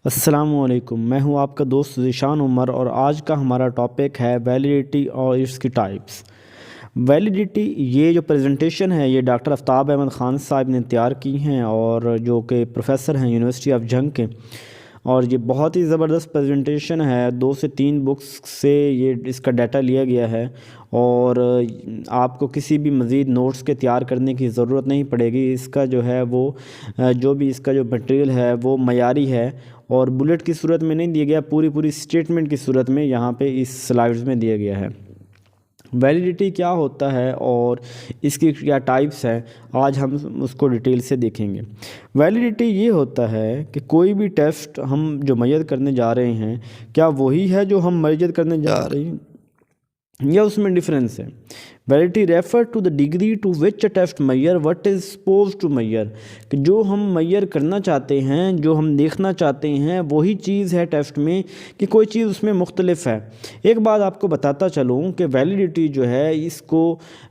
अस्सलामुअलैकुम, मैं हूं आपका दोस्त ज़ीशान उमर और आज का हमारा टॉपिक है वैलिडिटी और इसकी टाइप्स। वैलिडिटी, ये जो प्रेजेंटेशन है ये डॉक्टर आफ्ताब अहमद ख़ान साहब ने तैयार की हैं और जो कि प्रोफेसर हैं यूनिवर्सिटी ऑफ जंग के। और ये बहुत ही ज़बरदस्त प्रेजेंटेशन है, 2 से 3 बुक्स से ये इसका डाटा लिया गया है और आपको किसी भी मज़ीद नोट्स के तैयार करने की ज़रूरत नहीं पड़ेगी। इसका जो है वो जो भी इसका जो मटेरियल है वो मयारी है और बुलेट की सूरत में नहीं दिया गया, पूरी पूरी स्टेटमेंट की सूरत में यहाँ पे इस स्लाइड्स में दिया गया है। वैलिडिटी क्या होता है और इसकी क्या टाइप्स हैं, आज हम उसको डिटेल से देखेंगे। वैलिडिटी ये होता है कि कोई भी टेस्ट हम जो मैयत करने जा रहे हैं, क्या वही है जो हम मैयत करने जा रहे हैं या उसमें डिफरेंस है। Validity refer to the degree to which test measure what is suppose to measure, कि जो हम मैयर करना चाहते हैं, जो हम देखना चाहते हैं वही चीज़ है टेस्ट में कि कोई चीज़ उसमें मुख्तलिफ है। एक बात आपको बताता चलूँ कि वैलिडिटी जो है इसको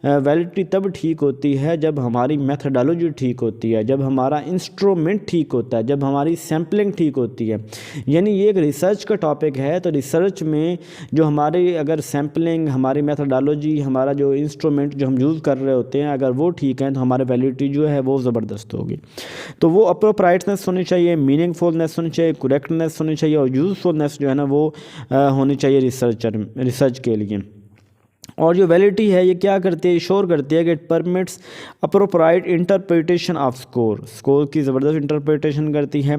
वैलिडिटी तब ठीक होती है जब हमारी मेथडोलॉजी ठीक होती है, जब हमारा इंस्ट्रूमेंट ठीक होता है, जब हमारी सैम्पलिंग ठीक होती है। यानी ये एक रिसर्च का टॉपिक है, तो रिसर्च में जो हमारी अगर सैम्पलिंग, हमारी मेथडोलॉजी, हमारा जो इंस्ट्रूमेंट जो हम यूज़ कर रहे होते हैं, अगर वो ठीक है तो हमारी वैलिडिटी जो है वो ज़बरदस्त होगी। तो वो अप्रोप्राइटनेस होनी चाहिए, मीनिंगफुलनेस होनी चाहिए, करेक्टनेस होनी चाहिए और यूज़फुलनेस जो है ना वो होनी चाहिए रिसर्च के लिए। और जो वैलिडिटी है ये क्या करती है, श्योर करती है कि it permits appropriate interpretation of score की ज़बरदस्त इंटरप्रिटेशन करती है।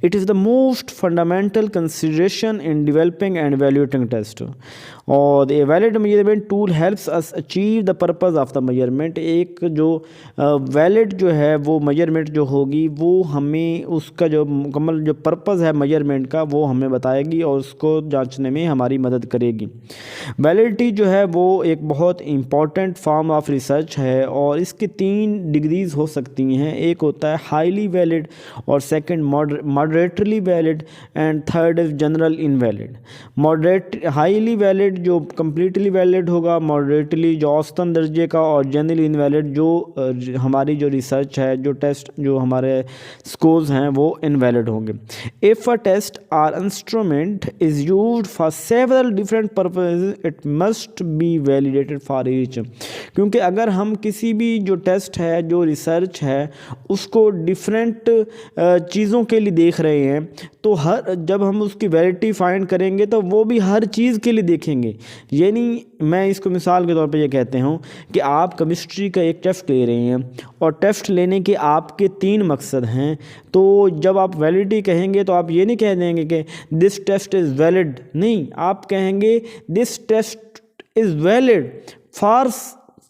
It is the most fundamental consideration in developing and evaluating test. और a valid measurement tool helps us achieve the purpose of the measurement. एक जो वैलिड जो है वो मेजरमेंट जो होगी वो हमें उसका जो मुकम्मल जो पर्पस है मेजरमेंट का वो हमें बताएगी और उसको जांचने में हमारी मदद करेगी। वैलिडिटी जो है वो एक बहुत इम्पॉर्टेंट फॉर्म ऑफ रिसर्च है और इसकी 3 डिग्रीज़ हो सकती हैं। एक होता है हाईली वैलिड और second moderately valid and third is general invalid. Moderate highly valid जो कम्प्लीटली वैलिड होगा, मॉडरेटली जो औसतन दर्जे का, और जनरली इनवैलिड जो हमारी जो रिसर्च है, जो टेस्ट जो हमारे स्कोर्स हैं वो इनवैलिड होंगे। इफ़ अ टेस्ट और instrument is used for several different purposes it must be validated for each. क्योंकि अगर हम किसी भी जो टेस्ट है, जो रिसर्च है, उसको डिफरेंट चीज़ों के लिए देख रहे हैं, तो जब हम उसकी वैलिडिटी फाइंड करेंगे तो वो भी हर चीज़ के लिए देखेंगे। यानी मैं इसको मिसाल के तौर पे ये कहते हूँ कि आप केमिस्ट्री का एक टेस्ट ले रहे हैं और टेस्ट लेने के आपके 3 मकसद हैं। तो जब आप वैलिडिटी कहेंगे तो आप ये नहीं कह देंगे कि दिस टेस्ट इज़ वैलिड, नहीं, आप कहेंगे this test is valid for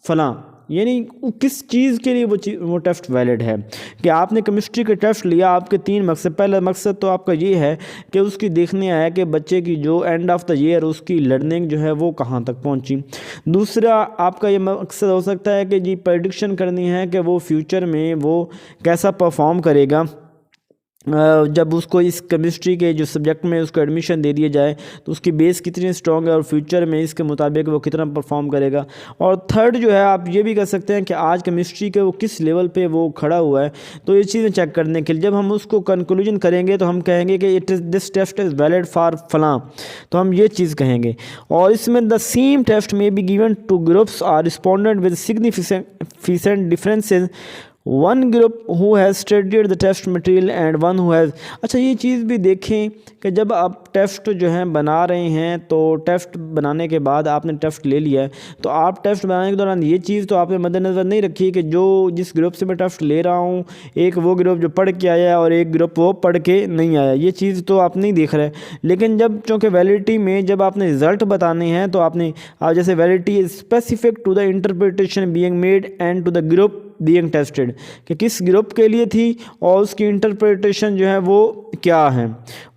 फलां। यानी किस चीज़ के लिए वो टेस्ट वैलिड है। कि आपने केमिस्ट्री का टेस्ट लिया, आपके 3 मकसद, पहला मकसद तो आपका ये है कि उसकी देखने आया कि बच्चे की जो एंड ऑफ द ईयर उसकी लर्निंग जो है वो कहाँ तक पहुँची। दूसरा आपका ये मकसद हो सकता है कि जी प्रेडिक्शन करनी है कि वो फ्यूचर में वो कैसा परफॉर्म करेगा जब उसको इस केमिस्ट्री के जो सब्जेक्ट में उसको एडमिशन दे दिया जाए, तो उसकी बेस कितनी स्ट्रॉन्ग है और फ्यूचर में इसके मुताबिक वो कितना परफॉर्म करेगा। और थर्ड जो है आप ये भी कर सकते हैं कि आज केमिस्ट्री के वो किस लेवल पे वो खड़ा हुआ है। तो ये चीज़ें चेक करने के लिए जब हम उसको कंक्लूजन करेंगे तो हम कहेंगे कि it is this test is valid for फलां, तो हम ये चीज़ कहेंगे। और इसमें द सेम टेस्ट में be given to groups or respondent with significant differences, one group who has studied the test material and one who has. अच्छा, ये चीज़ भी देखें कि जब आप टेस्ट जो है बना रहे हैं, तो टेस्ट बनाने के बाद आपने टेस्ट ले लिया है, तो आप टेस्ट बनाने के दौरान ये चीज़ तो आपने मद्देनज़र नहीं रखी कि जो जिस ग्रुप से मैं टेस्ट ले रहा हूँ, एक वो ग्रुप जो पढ़ के आया और एक ग्रुप वो पढ़ के नहीं आया, ये चीज़ तो आप नहीं देख रहे। लेकिन जब चूँकि वैलिडिटी में जब आपने रिज़ल्ट बताने हैं तो आपने जैसे validity is specific to the interpretation being made and to the group being tested, कि किस ग्रुप के लिए थी और उसकी इंटरप्रिटेशन जो है वो क्या है।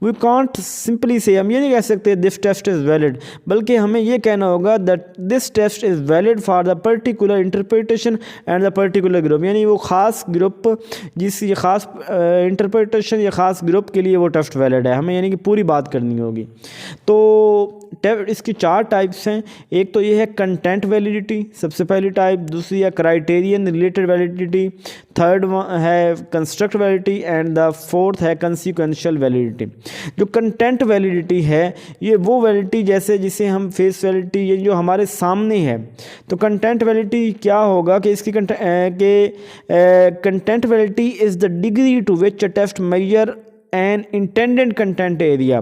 वी कांट सिंपली से, हम ये नहीं कह सकते दिस टेस्ट इज़ वैलिड, बल्कि हमें ये कहना होगा that this test is valid for the particular interpretation and the particular group. यानी वो ख़ास ग्रुप जिस ये ख़ास इंटरप्रिटेशन या ख़ास ग्रुप के लिए वो टेस्ट वैलिड है, हमें यानी कि पूरी बात करनी होगी। तो इसकी 4 टाइप्स हैं। एक तो ये है कंटेंट वैलिडिटी, सबसे पहली टाइप। दूसरी है क्राइटेरियन रिलेटेड वैलिडिटी, थर्ड है construct validity and the fourth है कंसिक्वेंशियल वैलिडिटी। जो कंटेंट वैलिडिटी है ये वो वैलिडिटी जैसे जिसे हम फेस वैलिडिटी, ये जो हमारे सामने है। तो कंटेंट वैलिडिटी क्या होगा कि इसकी content validity is the degree to which a test measure an intended content area,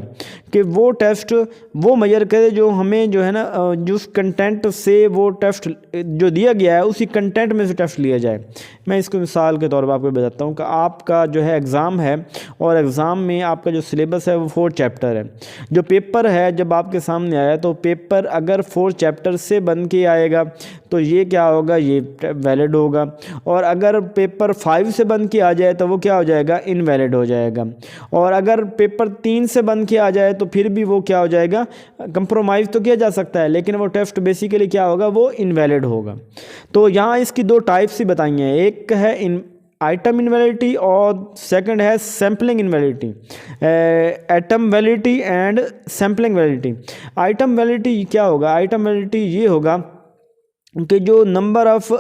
कि वो टेस्ट वो मेजर करे जो हमें जो है ना जिस कंटेंट से वो टेस्ट जो दिया गया है उसी कंटेंट में से टेस्ट लिया जाए। मैं इसको मिसाल के तौर पर आपको बताता हूँ कि आपका जो है एग्ज़ाम है और एग्ज़ाम में आपका जो सिलेबस है वो 4 चैप्टर है। जो पेपर है जब आपके सामने आया तो पेपर अगर 4 चैप्टर से बन के आएगा तो ये क्या होगा, ये वैलिड होगा। और अगर पेपर 5 से बन के आ जाए तो वो क्या हो जाएगा, इनवैलिड हो जाएगा। और अगर पेपर 3 से बन के आ जाए तो फिर भी वो क्या हो जाएगा, कंप्रोमाइज़ तो किया जा सकता है लेकिन वो टेस्ट बेसिकली क्या होगा, वो इनवैलिड होगा। तो यहाँ इसकी 2 टाइप्स ही बताई हैं, एक है आइटम इनवैलिडिटी और सेकंड है sampling invalidity, item validity and sampling validity. Item validity क्या होगा, आइटम वैलिडिटी ये होगा कि जो नंबर ऑफ़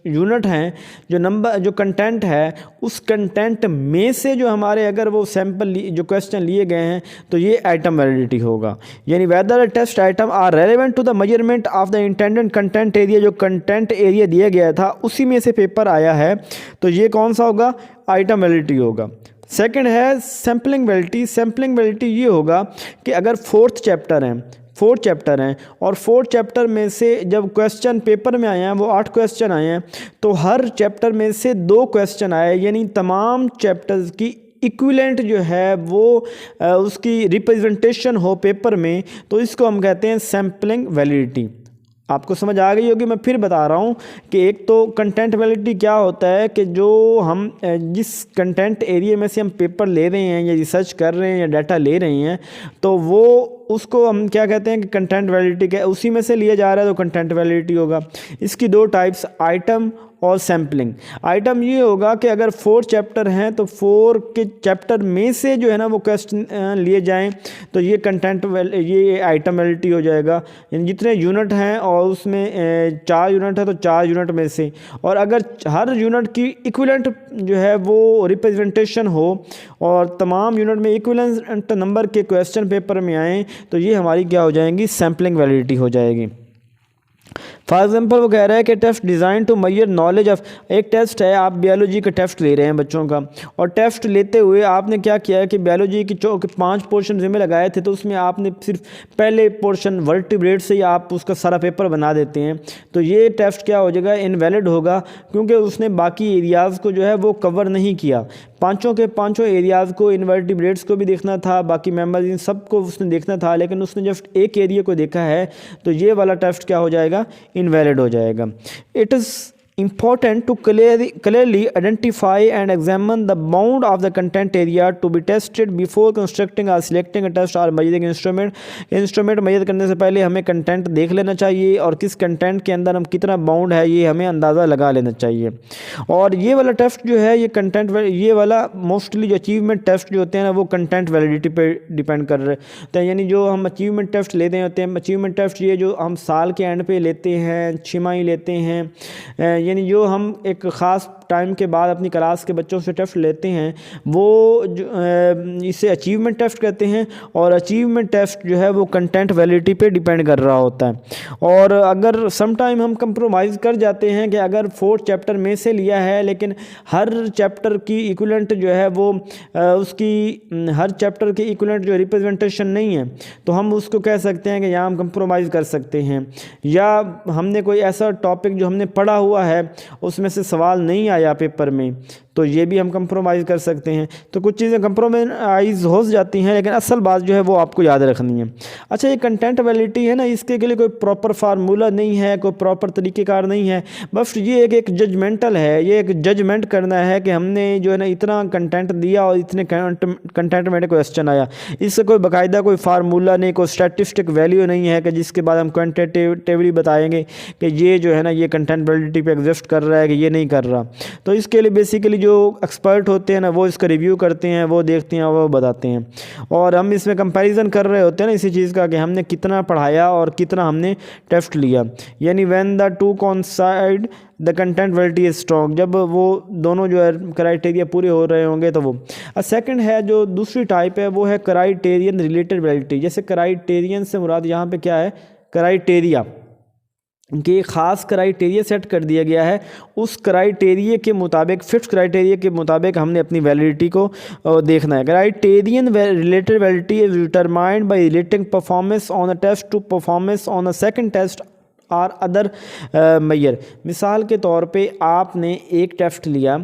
यूनिट हैं, जो कंटेंट है उस कंटेंट में से जो हमारे अगर वो सैंपल जो क्वेश्चन लिए गए हैं तो ये आइटम वैलिडिटी होगा। यानी whether test item are relevant to the measurement of the intended content area, जो कंटेंट एरिया दिया गया था उसी में से पेपर आया है तो ये कौन सा होगा, आइटम वैलिडिटी होगा। सेकंड है सैम्पलिंग वैलिडिटी। सैम्पलिंग वैलिडिटी ये होगा कि अगर 4th चैप्टर हैं और 4 चैप्टर में से जब क्वेश्चन पेपर में आए हैं वो 8 क्वेश्चन आए हैं तो हर चैप्टर में से 2 क्वेश्चन आए, यानी तमाम चैप्टर्स की इक्विवेलेंट जो है वो उसकी रिप्रेजेंटेशन हो पेपर में, तो इसको हम कहते हैं सैम्पलिंग वैलिडिटी। आपको समझ आ गई होगी। मैं फिर बता रहा हूँ कि एक तो कंटेंट वैलिडिटी क्या होता है कि जो हम जिस कंटेंट एरिया में से हम पेपर ले रहे हैं या रिसर्च कर रहे हैं या डाटा ले रहे हैं तो वो उसको हम क्या कहते हैं कि कंटेंट वैलिडिटी के उसी में से लिया जा रहा है तो कंटेंट वैलिडिटी होगा। इसकी 2 टाइप्स, आइटम और सैम्पलिंग। आइटम ये होगा कि अगर 4 चैप्टर हैं तो 4 के चैप्टर में से जो है ना वो क्वेश्चन लिए जाएं तो ये ये आइटम वैलिडिटी हो जाएगा। यानी जितने यूनिट हैं और उसमें 4 यूनिट है तो 4 यूनिट में से, और अगर हर यूनिट की इक्विवेलेंट जो है वो रिप्रेजेंटेशन हो और तमाम यूनिट में इक्विवेलेंट नंबर के क्वेश्चन पेपर में आएँ तो ये हमारी क्या हो जाएंगी, सैम्पलिंग वैलिडिटी हो जाएगी। फॉर एग्जाम्पल वो कह रहा है कि test design to measure knowledge of, एक टेस्ट है, आप बायोलॉजी का टेस्ट ले रहे हैं बच्चों का, और टेस्ट लेते हुए आपने क्या किया है कि बायोलॉजी की 5 पोर्शन जिम्मे लगाए थे तो उसमें आपने सिर्फ पहले पोर्शन वर्टिब्रेट से ही आप उसका सारा पेपर बना देते हैं, तो ये टेस्ट क्या हो जाएगा, इनवैलिड होगा, क्योंकि उसने बाकी एरियाज़ को जो है वो कवर नहीं किया। पाँचों के पाँचों एरियाज़ को, इनवर्टिब्रेट्स को भी देखना था, बाकी मेम्बर्स इन सब को उसने देखना था, लेकिन उसने जस्ट एक एरिया को देखा है तो ये वाला टेस्ट क्या हो जाएगा, इनवैलिड हो जाएगा। It is important to clearly identify and examine the bound of the content area to be tested before constructing or selecting a test or measuring instrument measure करने से पहले हमें कंटेंट देख लेना चाहिए और किस कंटेंट के अंदर हम कितना बाउंड है ये हमें अंदाज़ा लगा लेना चाहिए। और ये वाला टेस्ट जो है, ये कंटेंट, ये वाला मोस्टली जो अचीवमेंट टेस्ट जो होते हैं ना वो कंटेंट वैलिडिटी पे डिपेंड कर रहे हैं। यानी जो हम अचीवमेंट टेस्ट लेते हैं, अचीवमेंट टेस्ट ये जो हम साल के एंड पे लेते हैं, छिमाही लेते हैं, यानी जो हम एक ख़ास टाइम के बाद अपनी क्लास के बच्चों से टेस्ट लेते हैं वो इसे अचीवमेंट टेस्ट कहते हैं। और अचीवमेंट टेस्ट जो है वो कंटेंट वैलिडिटी पे डिपेंड कर रहा होता है। और अगर सम टाइम हम कंप्रोमाइज़ कर जाते हैं कि अगर 4 चैप्टर में से लिया है लेकिन हर चैप्टर की इक्विवेलेंट जो है वो उसकी हर चैप्टर की इक्विवेलेंट जो रिप्रेजेंटेशन नहीं है तो हम उसको कह सकते हैं कि यहाँ हम कंप्रोमाइज़ कर सकते हैं। या हमने कोई ऐसा टॉपिक जो हमने पढ़ा हुआ है उसमें से सवाल नहीं आया पेपर में तो ये भी हम कंप्रोमाइज़ कर सकते हैं। तो कुछ चीज़ें कंप्रोमाइज़ हो जाती हैं लेकिन असल बात जो है वो आपको याद रखनी है। अच्छा, ये कंटेंट वैलिडिटी है ना, इसके लिए कोई प्रॉपर फार्मूला नहीं है, कोई प्रॉपर तरीक़ेकार नहीं है, बस ये एक जजमेंटल है, ये एक जजमेंट करना है कि हमने जो है ना इतना कंटेंट दिया और इतने कंटेंट में क्वेश्चन आया। इससे कोई बाकायदा कोई फार्मूला नहीं, कोई स्टैटिस्टिक वैल्यू नहीं है कि जिसके बाद हम क्वान्टिटेटिवली बताएंगे कि ये जो है ना ये कंटेंट वैलिडिटी पे एग्जिस्ट कर रहा है कि ये नहीं कर रहा। तो इसके लिए बेसिकली जो एक्सपर्ट होते हैं ना वो इसका रिव्यू करते हैं, वो देखते हैं, वो बताते हैं, और हम इसमें कंपैरिजन कर रहे होते हैं ना इसी चीज़ का कि हमने कितना पढ़ाया और कितना हमने टेस्ट लिया। यानी when the two कॉन्साइड the content validity is strong, जब वो दोनों जो है क्राइटेरिया पूरे हो रहे होंगे तो वो। सेकंड है जो दूसरी टाइप है वो है क्राइटेरियन रिलेटेड वैलिडिटी। जैसे क्राइटेरियन से मुराद यहाँ पे क्या है, क्राइटेरिया कि ख़ास क्राइटेरिया सेट कर दिया गया है, उस क्राइटेरिया के मुताबिक, फिक्स क्राइटेरिया के मुताबिक हमने अपनी वैलिडिटी को देखना है। Criterion related validity is determined by relating performance on a test to performance on a second test और अदर मेजर। मिसाल के तौर पे आपने एक टेस्ट लिया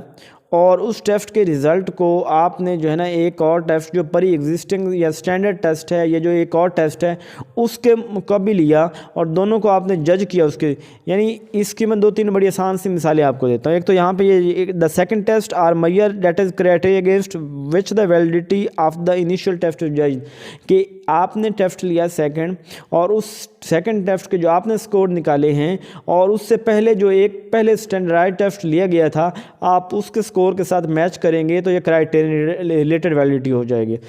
और उस टेस्ट के रिज़ल्ट को आपने जो है ना एक और टेस्ट जो परी एग्जिस्टिंग या स्टैंडर्ड टेस्ट है, या जो एक और टेस्ट है उसके मुकाबले लिया और दोनों को आपने जज किया उसके। यानी इसकी मैं 2-3 बड़ी आसान सी मिसालें आपको देता हूँ। एक तो यहाँ पे ये the second test or measure that is criteria against which the validity of the initial test is जज, कि आपने टेस्ट लिया सेकंड और उस सेकंड टेस्ट के जो आपने स्कोर निकाले हैं और उससे पहले जो एक पहले स्टैंडर्डाइज टेस्ट लिया गया था आप उसके स्कोर के साथ मैच करेंगे तो ये क्राइटेरिया रिलेटेड वैलिडिटी हो जाएगी।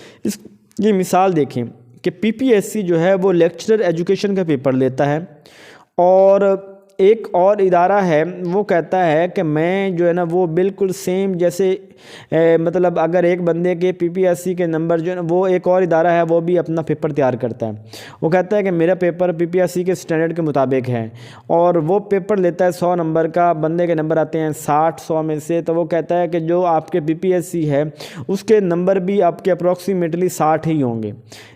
ये मिसाल देखें कि पीपीएससी जो है वो लेक्चरर एजुकेशन का पेपर लेता है और एक और इदारा है वो कहता है कि मैं जो है ना वो बिल्कुल सेम जैसे मतलब अगर एक बंदे के पीपीएससी के नंबर जो है ना, वो एक और इदारा है वो भी अपना पेपर तैयार करता है, वो कहता है कि मेरा पेपर पीपीएससी के स्टैंडर्ड के मुताबिक है और वो पेपर लेता है 100 नंबर का, बंदे के नंबर आते हैं 60-100 में से, तो वो कहता है कि जो आपके पीपीएससी है उसके नंबर भी आपके अप्रॉक्सीमेटली 60 ही होंगे।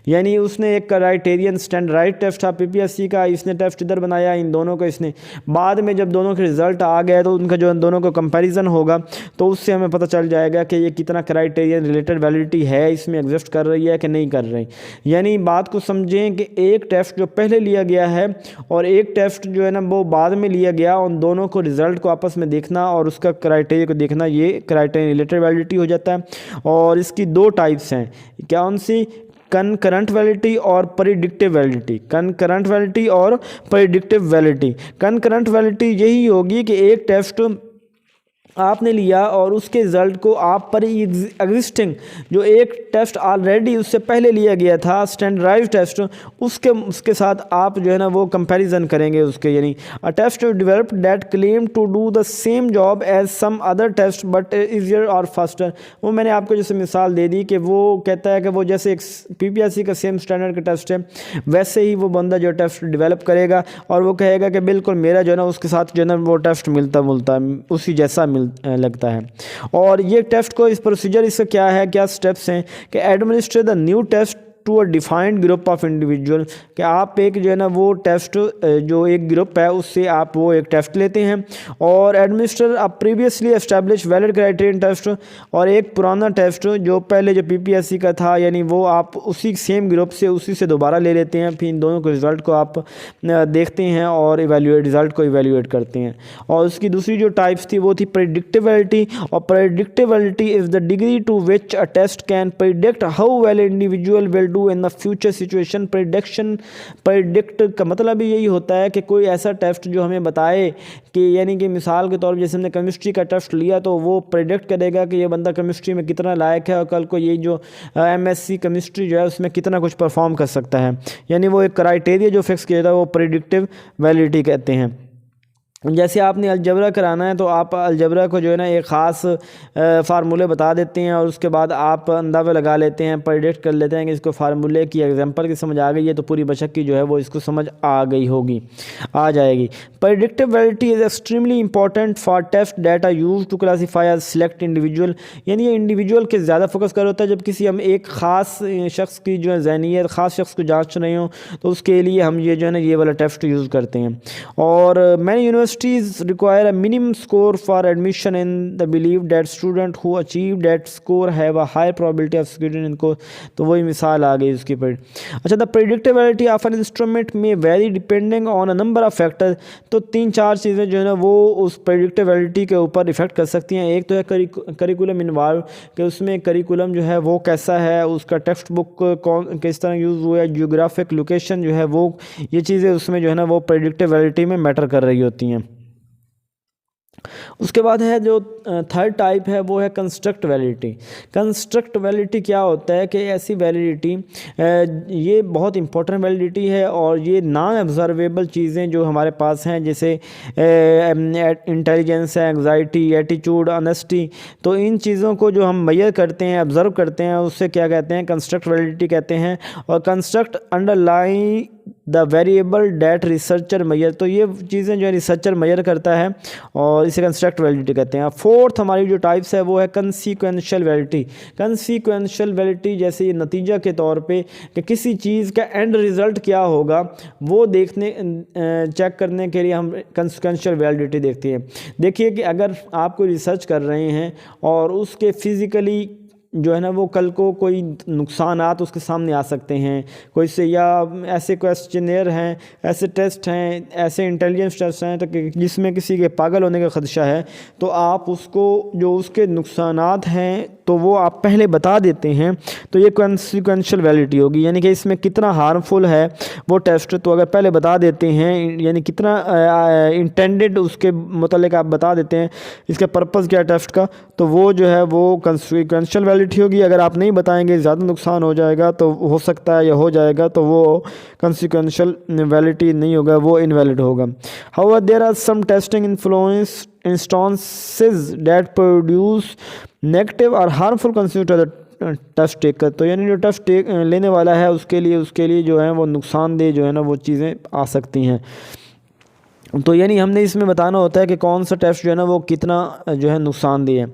यानी उसने एक क्राइटेरियन स्टैंडर्डाइज टेस्ट था पीपीएससी का, इसने टेस्ट इधर बनाया, इन दोनों को इसने बाद में जब दोनों के रिज़ल्ट आ गए तो उनका जो दोनों को कंपैरिजन होगा तो उससे हमें पता चल जाएगा कि ये कितना क्राइटेरियन रिलेटेड वैलिडिटी है, इसमें एग्जिस्ट कर रही है कि नहीं कर रही। यानी बात को समझें कि एक टेस्ट जो पहले लिया गया है और एक टेस्ट जो है ना वो बाद में लिया गया, उन दोनों को रिज़ल्ट को आपस में देखना और उसका क्राइटेरिया को देखना, ये क्राइटेरियन रिलेटेड वैलिडिटी हो जाता है। और इसकी 2 टाइप्स हैं, कौन सी, कनकरेंट वैलिडिटी और प्रेडिक्टिव वैलिडिटी। कनकरेंट वैलिडिटी और प्रेडिक्टिव वैलिडिटी। कनकरेंट वैलिडिटी यही होगी कि एक टेस्ट आपने लिया और उसके रिज़ल्ट को आप पर एग्जिस्टिंग जो एक टेस्ट ऑलरेडी उससे पहले लिया गया था स्टैंडर्डाइज्ड टेस्ट उसके साथ आप जो है ना वो कंपैरिजन करेंगे उसके। यानी a test developed that claim to do the same job as some other test but easier और फास्टर। वो मैंने आपको जैसे मिसाल दे दी कि वो कहता है कि वो जैसे एक पीपीएससी का सेम स्टैंडर्ड का टेस्ट है वैसे ही वो बंदा जो टेस्ट डेवलप करेगा और वो कहेगा कि बिल्कुल मेरा जो है ना उसके साथ जो है ना वो टेस्ट मिलता उसी जैसा लगता है। और ये टेस्ट को इस प्रोसीजर इसका क्या है, क्या स्टेप्स हैं कि administrate the new test to a defined group of individual, कि आप एक जो है ना वो टेस्ट जो एक ग्रुप है उससे आप वो एक टेस्ट लेते हैं और administer a previously establish valid criterion test, और एक पुराना टेस्ट जो पहले जो पीपीएससी का था यानी वो आप उसी सेम ग्रुप से उसी से दोबारा ले लेते हैं, फिर इन दोनों के रिज़ल्ट को आप देखते हैं और रिज़ल्ट को इवेल्युएट करते हैं। और उसकी दूसरी जो टाइप्स थी वो थी प्रेडिक्टिबिलिटी, और predictability is the degree to which a test can predict how well individual will in the future situation. Predict का मतलब ही यही होता है कि कोई ऐसा टेस्ट जो हमें बताए कि यानी कि मिसाल के तौर पर जैसे हमने केमिस्ट्री का टेस्ट लिया तो वो प्रेडिक्ट करेगा कि ये बंदा केमिस्ट्री में कितना लायक है और कल को ये जो एमएससी केमिस्ट्री जो है उसमें कितना कुछ परफॉर्म कर सकता है। यानी वो एक क्राइटेरिया जो फिक्स किया था वो प्रेडिक्टिव वैलिडिटी कहते हैं। जैसे आपने अलजबरा कराना है तो आप अलजबरा को जो है ना एक ख़ास फार्मूले बता देते हैं और उसके बाद आप अंदाज़ा लगा लेते हैं, प्रेडिक्ट कर लेते हैं कि इसको फार्मूले की एग्जांपल की समझ आ गई है तो पूरी बशक की जो है वो इसको समझ आ जाएगी। Predictive validity is extremely important for test that are use to classify as select individual. यानी ये इंडिविजुअल के ज़्यादा फोकस कर होता है जब किसी हम एक ख़ास शख्स की जो है ज़हनियत ख़ास शख्स को जाँच रहे हो तो उसके लिए हम ये जो है ना ये वाला टेस्ट यूज़ करते हैं। और मैंने universities require a minimum score for admission in the belief that student who achieve that score have a higher probability of securing इनको, तो वही मिसाल आ गई उसकी पर। अच्छा, the predictability of an instrument may vary depending on a number of factors। तो 3-4 चीज़ें जो है ना वो उस predictability के ऊपर इफेक्ट कर सकती हैं। एक तो है करिकुलम इन्वॉल्व, कि उसमें करिकुलम जो है वो कैसा है, उसका टेक्स्ट बुक कौन किस तरह यूज़ हुआ है, जियोग्राफिक लोकेशन जो है वो, ये चीज़ें उसमें जो है ना वो predictability में मैटर कर रही होती हैं। उसके बाद है जो थर्ड टाइप है वो है कंस्ट्रक्ट वैलिडिटी। कंस्ट्रक्ट वैलिडिटी क्या होता है कि ऐसी वैलिडिटी, ये बहुत इंपॉर्टेंट वैलिडिटी है और ये नॉन ऑब्जर्वेबल चीज़ें जो हमारे पास हैं, जैसे इंटेलिजेंस है, एंग्जाइटी, एटीट्यूड, ऑनेस्टी, तो इन चीज़ों को जो हम मेजर करते हैं, ऑब्जर्व करते हैं, उससे क्या कहते हैं, कंस्ट्रक्ट वैलिडिटी कहते हैं। और construct underline the variable that researcher measure, तो ये चीज़ें जो है रिसर्चर मेजर करता है और इसे कंस्ट्रक्ट वैलिडिटी कहते हैं। फोर्थ हमारी जो टाइप्स है वो है कंसीक्वेंशियल वैलिडिटी। कंसीक्वेंशियल वैलिडिटी जैसे ये नतीजा के तौर पे कि किसी चीज़ का एंड रिज़ल्ट क्या होगा वो देखने चेक करने के लिए हम कंसीक्वेंशियल वैलिडिटी देखते हैं। देखिए कि अगर आप कोई रिसर्च कर रहे हैं और उसके फिज़िकली जो है ना वो कल को कोई नुकसानात उसके सामने आ सकते हैं, कोई से या ऐसे क्वेश्चनेयर हैं, ऐसे टेस्ट हैं, ऐसे इंटेलिजेंस टेस्ट हैं तो जिसमें किसी के पागल होने का ख़दशा है, तो आप उसको जो उसके नुकसानात हैं तो वो आप पहले बता देते हैं, तो ये कॉन्सिक्वेंशियल वैलिडिटी होगी। यानी कि इसमें कितना हार्मफुल है वो टेस्ट, तो अगर पहले बता देते हैं, यानी कितना इंटेंडेड उसके मुतालिक आप बता देते हैं, इसका पर्पज़ क्या है टेस्ट का, तो वो जो है वो कॉन्सिक्वेंशियल वैलिडिटी होगी। अगर आप नहीं बताएंगे, ज़्यादा नुकसान हो जाएगा तो हो सकता है या हो जाएगा, तो वो कॉन्सिक्वेंशियल वैलिडिटी नहीं होगा, वो इनवैलिड होगा। However there are some testing influence instances that produce negative और हार्मफुल कंसिक्वेंस टेस्ट टेकर, तो यानी जो टेस्ट लेने वाला है उसके लिए जो है वो नुकसानदेह जो है ना वो चीज़ें आ सकती हैं। तो यानी हमने इसमें बताना होता है कि कौन सा टेस्ट जो है ना वो कितना जो है नुकसानदेह है।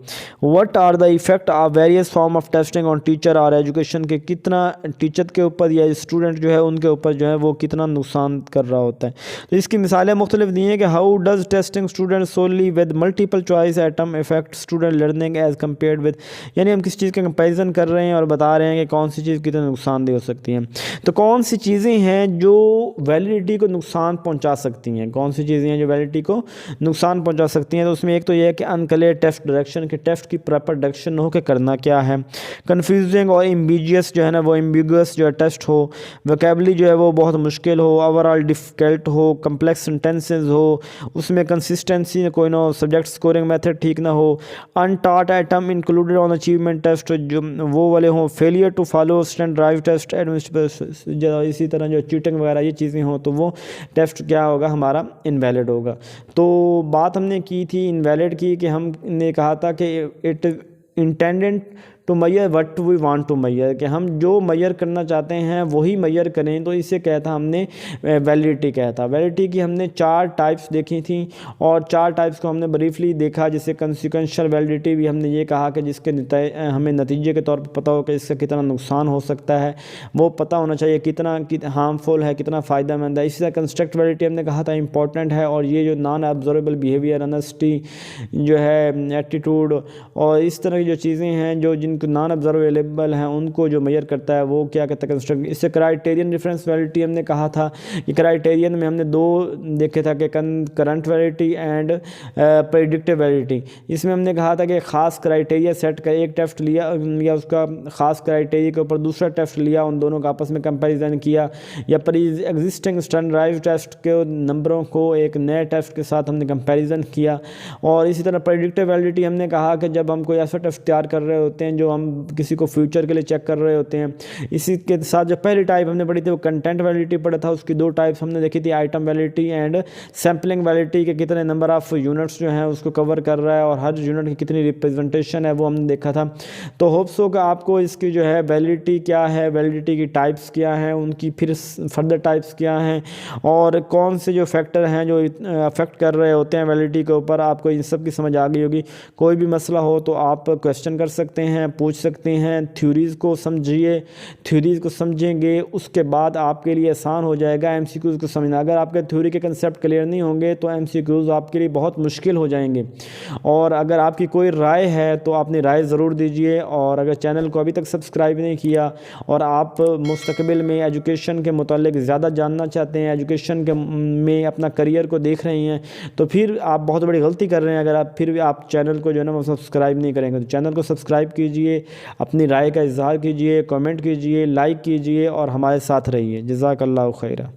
What are the effect of various form of testing on teacher और एजुकेशन, के कितना टीचर के ऊपर या स्टूडेंट जो है उनके ऊपर जो है वो कितना नुकसान कर रहा होता है। तो इसकी मिसालें मुख्तलिफ दी हैं कि how does testing student solely with multiple choice item effect student learning as compare with, यानी हम किस चीज़ का कंपेरिजन कर रहे हैं और बता रहे हैं कि कौन सी चीज़ कितना नुकसानदेह हो सकती है। तो कौन सी चीज़ें हैं जो वैलिडिटी को नुकसान पहुँचा सकती हैं, कौन सी चीज़ें हैं जो वैलिडिटी को नुकसान पहुंचा सकती हैं, तो उसमें एक तो यह है कि अनक्लियर टेस्ट डायरेक्शन, के टेस्ट की प्रॉपर डायरेक्शन हो के करना क्या है, कंफ्यूजिंग और एम्बिगियस जो है ना वो एम्बिगुअस जो है टेस्ट हो, वोकैबुलरी जो है वो बहुत मुश्किल हो, ओवरऑल डिफ़िकल्ट हो, कम्प्लेक्स सेंटेंसेस हो, उसमें कंसिस्टेंसी कोई ना हो, सब्जेक्ट स्कोरिंग मेथड ठीक ना हो, untaught item included on achievement test जो वो वाले हों, failure to follow standardized test इसी तरह जो चीटिंग वगैरह ये चीज़ें हों, तो वो टेस्ट क्या होगा हमारा इनवैलिड होगा। तो बात हमने की थी इनवैलिड की कि हमने कहा था कि it intended to measure what we want to measure, कि हम जो मेजर करना चाहते हैं वही मेजर करें, तो इसे कहता हमने वैलिडिटी कहता। वैलिडिटी की हमने 4 टाइप्स देखी थी और 4 टाइप्स को हमने ब्रीफली देखा। जैसे कंसिक्वेंशियल वैलिडिटी भी हमने ये कहा कि जिसके हमें नतीजे के तौर पर पता हो कि इसका कितना नुकसान हो सकता है, वो पता होना चाहिए कितना हार्मफुल है, कितना फ़ायदेमंद है। इसी तरह कंस्ट्रक्ट वैलिडिटी हमने कहा था इंपॉर्टेंट है, और ये जो नॉन ऑब्जर्वेबल बिहेवियर, ऑनेस्टी जो है, एटीट्यूड और इस तरह की जो चीज़ें हैं जो जिनको नॉन ऑब्जर्वेबल हैं उनको जो मेजर करता है वो क्या कहता है कंस्ट्रक्ट। इससे क्राइटेरियन डिफरेंस वैलिडिटी हमने कहा था कि क्राइटेरियन में हमने 2 देखे था कि current validity and predictive validity. इसमें हमने कहा था कि ख़ास क्राइटेरिया सेट का एक टेस्ट लिया उसका ख़ास क्राइटेरिया के ऊपर दूसरा टेस्ट लिया, उन दोनों का आपस में कंपेरिजन किया, या एग्जिस्टिंग स्टैंडर्डाइज टेस्ट के नंबरों को एक नए टेस्ट के साथ हमने कंपेरिजन किया। और इसी तरह प्रेडिक्टिव वैलिडिटी हमने कहा कि जब हम कोई ऐसा टेस्ट तैयार कर रहे होते हैं जो हम किसी को फ्यूचर के लिए चेक कर रहे होते हैं। इसी के साथ जो पहली टाइप हमने पढ़ी थी वो कंटेंट वैलिडिटी पढ़ा था, उसकी 2 टाइप्स हमने देखी थी, item validity and sampling validity, के कितने नंबर ऑफ यूनिट्स जो हैं उसको कवर कर रहा है और हर यूनिट की कितनी रिप्रेजेंटेशन है वो हमने देखा था। तो होप्स हो कि आपको इसकी जो है वैलिडिटी क्या है, वैलिडिटी की टाइप्स क्या हैं, उनकी फिर फर्दर टाइप्स क्या हैं और कौन से जो फैक्टर हैं जो अफेक्ट कर रहे होते हैं वैलिडिटी के ऊपर, आपको इन सब की समझ आ गई होगी। कोई भी मसला हो तो आप क्वेश्चन कर सकते हैं, पूछ सकते हैं। थ्योरीज़ को समझिए, थ्योरीज़ को समझेंगे उसके बाद आपके लिए आसान हो जाएगा एमसीक्यूज़ को समझना। अगर आपके थ्योरी के कंसेप्ट क्लियर नहीं होंगे तो एमसीक्यूज़ आपके लिए बहुत मुश्किल हो जाएंगे। और अगर आपकी कोई राय है तो अपनी राय ज़रूर दीजिए, और अगर चैनल को अभी तक सब्सक्राइब नहीं किया और आप मुस्तकबिल में एजुकेशन के मुतालिक ज़्यादा जानना चाहते हैं, एजुकेशन के में अपना करियर को देख रहे हैं, तो फिर आप बहुत बड़ी गलती कर रहे हैं अगर आप फिर भी आप चैनल को जो है ना वो सब्सक्राइब नहीं करेंगे। तो चैनल को सब्सक्राइब कीजिए, अपनी राय का इज़हार कीजिए, कमेंट कीजिए, लाइक कीजिए और हमारे साथ रहिए। जज़ाकल्लाहु खैरा।